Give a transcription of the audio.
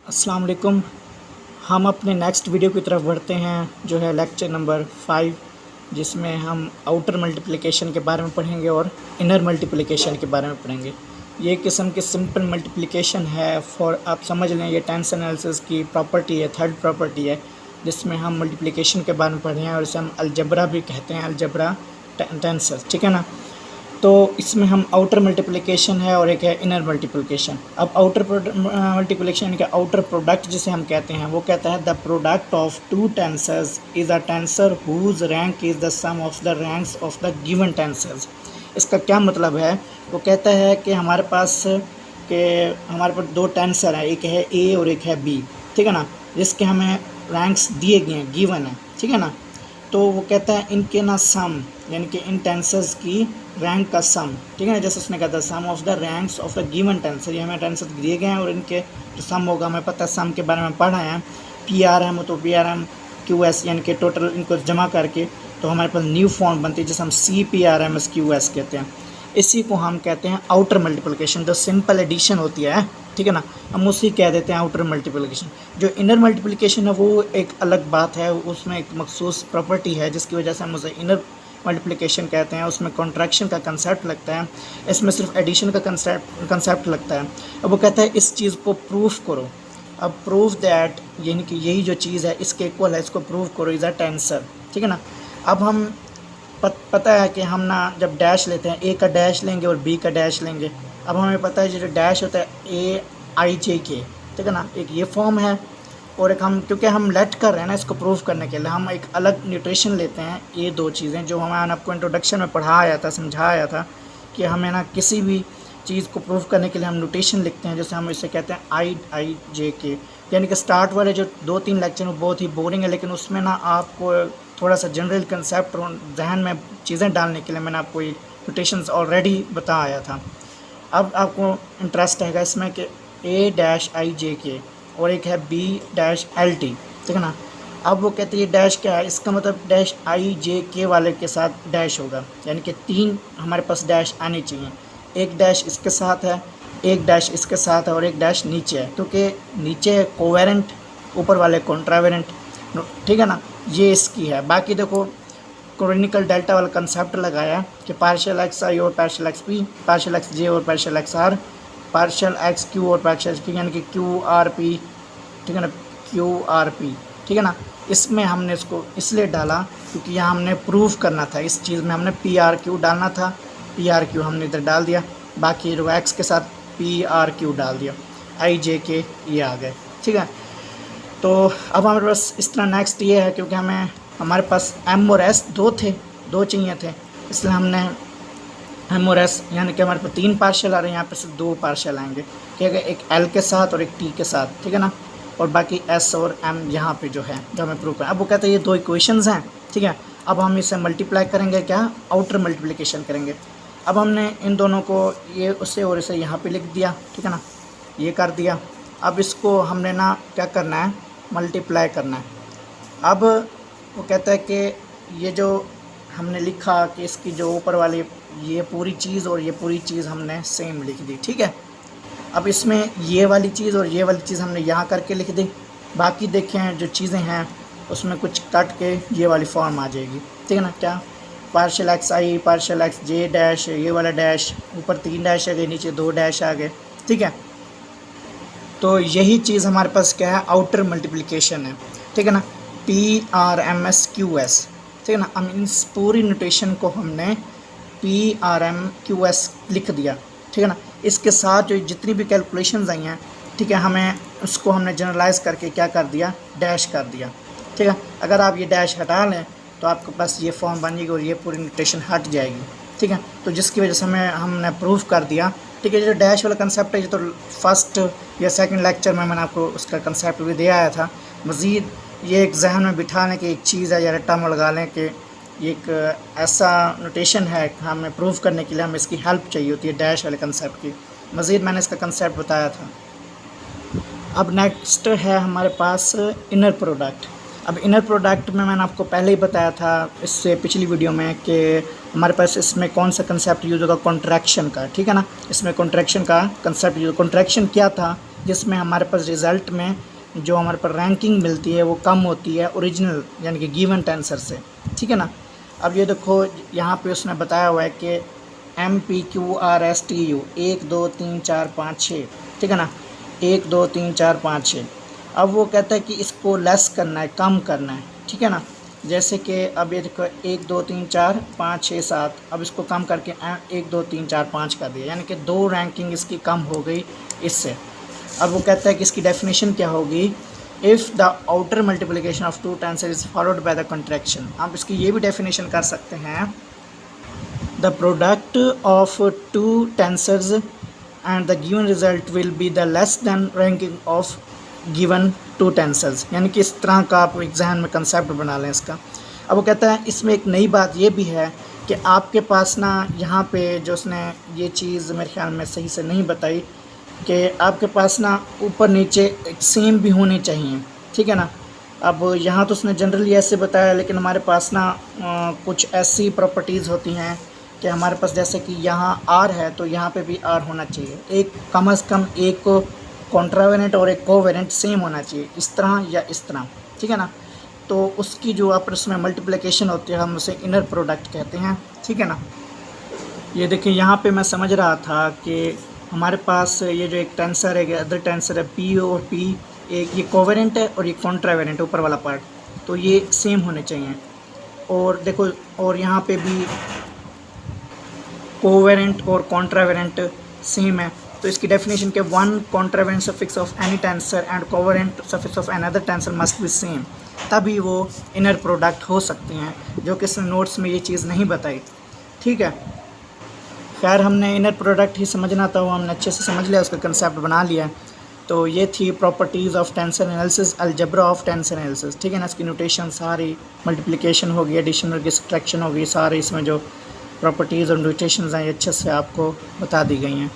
अस्सलाम वालेकुम। हम अपने नेक्स्ट वीडियो की तरफ बढ़ते हैं जो है लेक्चर नंबर 5, जिसमें हम आउटर मल्टीप्लिकेशन के बारे में पढ़ेंगे और इनर मल्टीप्लिकेशन के बारे में पढ़ेंगे। ये किस्म की सिंपल मल्टीप्लिकेशन है फॉर आप समझ लें, ये टेंस एनालिसिस की प्रॉपर्टी है, थर्ड प्रॉपर्टी है, जिसमें हम मल्टीप्लिकेशन के बारे में पढ़े हैं और इसे हम अलजबरा भी कहते हैं, अलजबरा टेंसेस, ठीक है ना। तो इसमें हम आउटर मल्टीप्लिकेशन है और एक है इनर मल्टीप्लिकेशन। अब आउटर मल्टीप्लिकेशन का आउटर प्रोडक्ट जिसे हम कहते हैं, वो कहता है the product of two tensors is a tensor whose rank is the sum of the ranks of the given tensors. इसका क्या मतलब है? वो कहता है कि हमारे पास दो टेंसर हैं, एक है ए और एक है बी, ठीक है ना, जिसके हमें रैंक्स दिए गए हैं, गिवन है, ठीक है ना। तो वो कहता है इनके ना सम, यानी कि इन टेंसर्स की रैंक का सम, ठीक है ना, जैसे उसने कहा था some of the ranks of the given tensor, ये हमें टेंसर दिए गए हैं और इनके जो सम होगा हमें पता है, सम के बारे में पढ़ा है। पी आर एम तो P R M Q S, यानी कि टोटल इनको जमा करके तो हमारे पास न्यू फॉर्म बनती है जिसे हम C P R M S Q S कहते हैं। इसी को हम कहते हैं आउटर मल्टीप्लिकेशन, जो सिंपल एडिशन होती है, ठीक है ना, हम उसी कह देते हैं आउटर मल्टीप्लिकेशन। जो इनर मल्टीप्लिकेशन है वो एक अलग बात है, उसमें एक मखसूस प्रॉपर्टी है जिसकी वजह से हम उसे इनर मल्टीप्लिकेशन कहते हैं। उसमें कॉन्ट्रैक्शन का कंसेप्ट लगता है, इसमें सिर्फ एडिशन का कंसेप्ट लगता है। अब वो कहता है इस चीज़ को प्रूफ करो। अब प्रूफ दैट, यानी कि यही जो चीज़ है इसके इक्वल है, इसको प्रूव करो इज़ अ टेंसर, ठीक है ना। अब हम पता है कि हम ना जब डैश लेते हैं, ए का डैश लेंगे और बी का डैश लेंगे। अब हमें पता है जो डैश होता है ए आई जे के, ठीक है ना, एक ये फॉर्म है और एक हम, क्योंकि हम लेट कर रहे हैं ना इसको प्रूव करने के लिए, हम एक अलग न्यूट्रेशन लेते हैं। ये दो चीज़ें जो हमें आपको इंट्रोडक्शन में पढ़ाया था, समझाया था कि हमें ना किसी भी चीज़ को प्रूव करने के लिए हम नोटेशन लिखते हैं, जैसे हम इसे कहते हैं आई जे के। यानी कि स्टार्ट वाले जो 2-3 लेक्चर में बहुत ही बोरिंग है, लेकिन उसमें ना आपको थोड़ा सा जनरल कंसेप्ट जहन में चीज़ें डालने के लिए मैंने आपको ये नोटेशंस ऑलरेडी बताया था। अब आपको इंटरेस्ट है इसमें कि ए डैश आई जे के और एक है बी डैश एल टी, ठीक है ना। अब वो कहते हैं ये डैश क्या है, इसका मतलब डैश आई जे के वाले के साथ डैश होगा, यानी कि 3 हमारे पास डैश आने चाहिए। एक डैश इसके साथ है, एक डैश इसके साथ है और एक डैश नीचे है, क्योंकि नीचे कोवेरेंट, ऊपर वाले कॉन्ट्रावेरेंट, ठीक है ना, ये इसकी है। बाकी देखो कोनिकल डेल्टा वाला कंसेप्ट लगाया कि पार्शियल एक्स आई और partial X P, partial X J और partial X R, partial X Q और पार्शियल एक्स पी, यानी कि क्यू आर पी, ठीक है ना, क्यू आर पी, ठीक है ना। इसमें हमने इसको इसलिए डाला क्योंकि यहाँ हमने प्रूव करना था, इस चीज़ में हमने पी आर क्यू डालना था, पी आर क्यू हमने इधर डाल दिया, बाकी जो एक्स के साथ पी आर क्यू डाल दिया, आई जे के ये आ गए, ठीक है। तो अब हमारे पास इस तरह नेक्स्ट ये है, क्योंकि हमारे पास एम और एस दो चाहिए थे, इसलिए हमने एम और एस, यानी कि हमारे पास 3 पार्शियल आ रहे हैं, यहाँ पे सिर्फ 2 पार्शियल आएंगे, ठीक है, एक एल के साथ और एक टी के साथ, ठीक है ना, और बाकी एस और एम यहाँ पे जो है जो हमें प्रूव करना। अब वो कहते हैं ये 2 इक्वेशंस हैं, ठीक है। अब हम इसे मल्टीप्लाई करेंगे, क्या, आउटर मल्टीप्लिकेशन करेंगे। अब हमने इन दोनों को ये उससे और इसे यहाँ पे लिख दिया, ठीक है ना, ये कर दिया। अब इसको हमने ना क्या करना है, मल्टीप्लाई करना है। अब वो कहता है कि ये जो हमने लिखा कि इसकी जो ऊपर वाली ये पूरी चीज़ और ये पूरी चीज़ हमने सेम लिख दी, ठीक है। अब इसमें ये वाली चीज़ और ये वाली चीज़ हमने यहाँ करके लिख दी, बाकी देखें जो चीज़ें हैं उसमें कुछ कट के ये वाली फॉर्म आ जाएगी, ठीक है ना। क्या, पार्शियल एक्स आई, पार्शियल एक्स जे डैश, ये वाला डैश, ऊपर 3 डैश आ गए, नीचे 2 डैश आ गए, ठीक है। तो यही चीज़ हमारे पास क्या है, आउटर मल्टीप्लिकेशन है, ठीक है ना, P R M S Q S, ठीक है ना। हम इस पूरी नोटेशन को हमने P R M Q S लिख दिया, ठीक है ना। इसके साथ जो जितनी भी कैलकुलेशंस आई हैं, ठीक है, हमें उसको हमने जनरलाइज करके क्या कर दिया, डैश कर दिया, ठीक है। अगर आप ये डैश हटा लें तो आपके पास ये फॉर्म बन जाएगी और ये पूरी नोटेशन हट जाएगी, ठीक है। तो जिसकी वजह से हमने प्रूव कर दिया, ठीक है। जो डैश वाला कंसेप्ट है ये तो फर्स्ट या सेकंड लेक्चर में मैंने आपको उसका कंसेप्ट भी दिया आया था। मज़ीद ये एक जहन में बिठाने की एक चीज़ है, या रट्टा में लगा लें कि ये एक ऐसा नोटेशन है, हमें प्रूव करने के लिए हमें इसकी हेल्प चाहिए होती है डैश वाले कंसेप्ट की। मज़ीद मैंने इसका कंसेप्ट बताया था। अब नेक्स्ट है हमारे पास इनर प्रोडक्ट। अब इनर प्रोडक्ट में मैंने आपको पहले ही बताया था इससे पिछली वीडियो में कि हमारे पास इसमें कौन सा कंसेप्ट यूज़ होगा, कॉन्ट्रैक्शन का, ठीक है ना। इसमें कॉन्ट्रैक्शन का कंसेप्ट यूज़, कॉन्ट्रैक्शन क्या था जिसमें हमारे पास रिज़ल्ट में जो हमारे पास रैंकिंग मिलती है वो कम होती है ओरिजिनल यानी कि गिवन टेंसर से, ठीक है ना। अब ये देखो यहाँ पे उसने बताया हुआ है कि MPQRSTU 1 2 3 4 5 6, ठीक है ना, 1 2 3 4 5 6। अब वो कहता है कि इसको लेस करना है, कम करना है, ठीक है ना। जैसे कि अब ये देखो 1 2 3 4 5 6 7, अब इसको कम करके 1 2 3 4 5 कर दिया, यानी कि 2 रैंकिंग इसकी कम हो गई इससे। अब वो कहता है कि इसकी डेफिनेशन क्या होगी, if the outer multiplication of two tensor is followed by the contraction. आप इसकी ये भी डेफिनेशन कर सकते हैं, the product of two tensors and the given result will be the less than ranking of given two tensors. यानी कि इस तरह का आप एग्जाम में कंसेप्ट बना लें इसका। अब वो कहता है इसमें एक नई बात ये भी है कि आपके पास ना यहाँ पे जो उसने ये चीज़ मेरे ख्याल में सही से नहीं बताई कि आपके पास ना ऊपर नीचे एक सेम भी होने चाहिए, ठीक है ना। अब यहाँ तो उसने जनरली ऐसे बताया, लेकिन हमारे पास ना कुछ ऐसी प्रॉपर्टीज़ होती हैं कि हमारे पास जैसे कि यहाँ R है तो यहाँ पे भी R होना चाहिए, एक कम से कम एक कॉन्ट्रावेरेंट और एक कोवेरेंट सेम होना चाहिए, इस तरह या इस तरह, ठीक है ना। तो उसकी जो आपस में मल्टीप्लिकेशन होती है हम उसे इनर प्रोडक्ट कहते हैं, ठीक है ना। ये देखिए यहाँ पे मैं समझ रहा था कि हमारे पास ये जो एक टेंसर है, अदर टेंसर है P और P, एक ये कोवेरेंट है और ये कॉन्ट्रावेरेंट ऊपर वाला पार्ट, तो ये सेम होने चाहिए। और देखो और यहाँ पे भी कोवेरेंट और कॉन्ट्रावेरेंट सेम है, तो इसकी डेफिनेशन के one contravariant suffix of any tensor and covariant suffix of another tensor must be same, तभी वो इनर प्रोडक्ट हो सकते हैं, जो कि इसने नोट्स में ये चीज़ नहीं बताई, ठीक है। खैर हमने इनर प्रोडक्ट ही समझना था, वो हमने अच्छे से समझ लिया, उसका कंसेप्ट बना लिया। तो ये थी properties of tensor analysis, algebra of tensor analysis, ठीक है ना। इसकी नोटेशन सारी, मल्टीप्लिकेशन हो गई, एडिशन हो गई, सब्ट्रैक्शन हो गई, सारी इसमें जो प्रॉपर्टीज़ और नोटेशंस हैं ये अच्छे से आपको बता दी गई हैं।